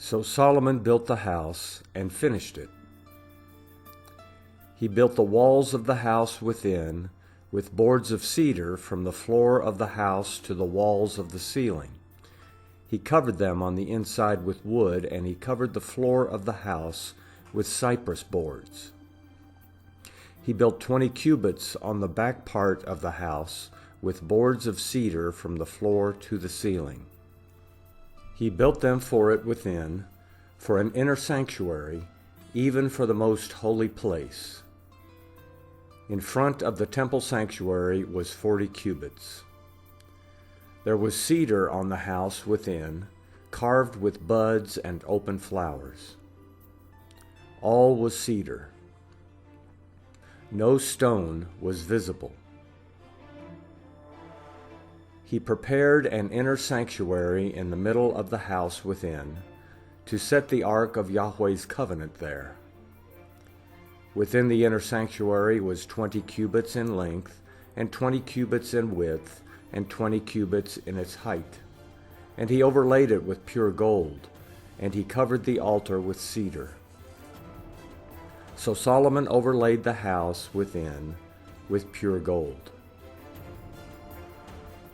So Solomon built the house and finished it. He built the walls of the house within with boards of cedar from the floor of the house to the walls of the ceiling. He covered them on the inside with wood, and he covered the floor of the house with cypress boards. He built 20 cubits on the back part of the house with boards of cedar from the floor to the ceiling. He built them for it within, for an inner sanctuary, even for the most holy place. In front of the temple sanctuary was 40 cubits. There was cedar on the house within, carved with buds and open flowers. All was cedar. No stone was visible. He prepared an inner sanctuary in the middle of the house within, to set the ark of Yahweh's covenant there. Within the inner sanctuary was 20 cubits in length, and 20 cubits in width, and 20 cubits in its height. And he overlaid it with pure gold, and he covered the altar with cedar. So Solomon overlaid the house within with pure gold.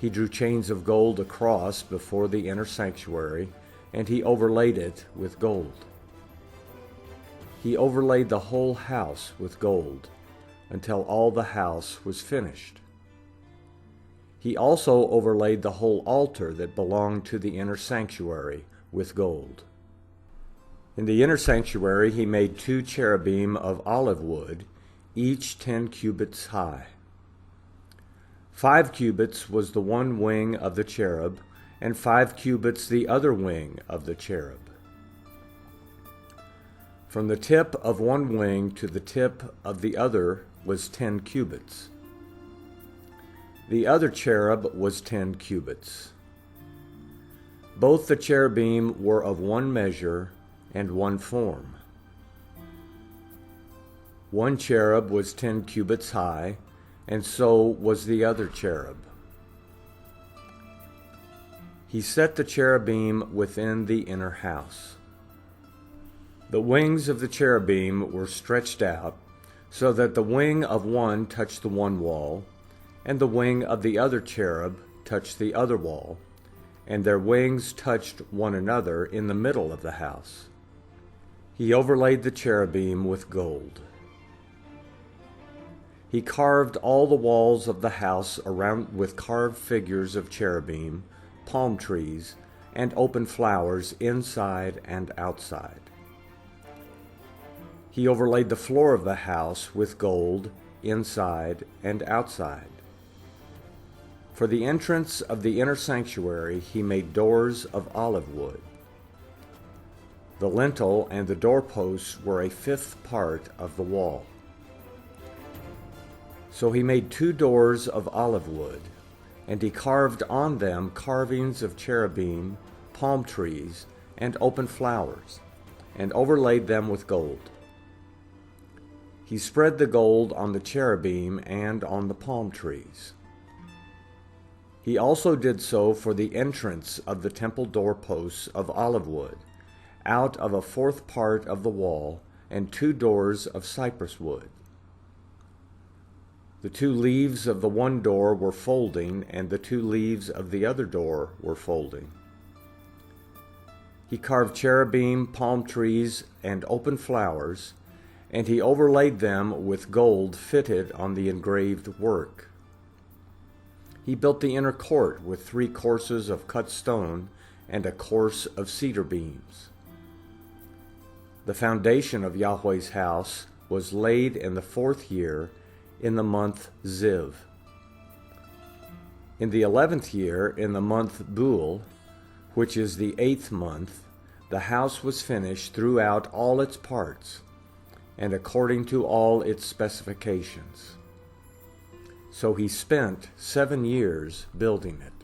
He drew chains of gold across before the inner sanctuary, and he overlaid it with gold. He overlaid the whole house with gold, until all the house was finished. He also overlaid the whole altar that belonged to the inner sanctuary with gold. In the inner sanctuary he made 2 cherubim of olive wood, each 10 cubits high. 5 cubits was the one wing of the cherub, and 5 cubits the other wing of the cherub. From the tip of one wing to the tip of the other was 10 cubits. The other cherub was 10 cubits. Both the cherubim were of one measure and one form. One cherub was 10 cubits high, and so was the other cherub. He set the cherubim within the inner house. The wings of the cherubim were stretched out, so that the wing of one touched the one wall, and the wing of the other cherub touched the other wall, and their wings touched one another in the middle of the house. He overlaid the cherubim with gold. He carved all the walls of the house around with carved figures of cherubim, palm trees, and open flowers inside and outside. He overlaid the floor of the house with gold inside and outside. For the entrance of the inner sanctuary he made doors of olive wood. The lintel and the doorposts were a 5th part of the wall. So he made 2 doors of olive wood, and he carved on them carvings of cherubim, palm trees, and open flowers, and overlaid them with gold. He spread the gold on the cherubim and on the palm trees. He also did so for the entrance of the temple doorposts of olive wood, out of a 4th part of the wall, and 2 doors of cypress wood. The 2 leaves of the one door were folding, and the 2 leaves of the other door were folding. He carved cherubim, palm trees, and open flowers, and he overlaid them with gold fitted on the engraved work. He built the inner court with 3 courses of cut stone and a course of cedar beams. The foundation of Yahweh's house was laid in the 4th year, in the month Ziv. In the 11th year, in the month Bul, which is the 8th month, the house was finished throughout all its parts, and according to all its specifications. So he spent 7 years building it.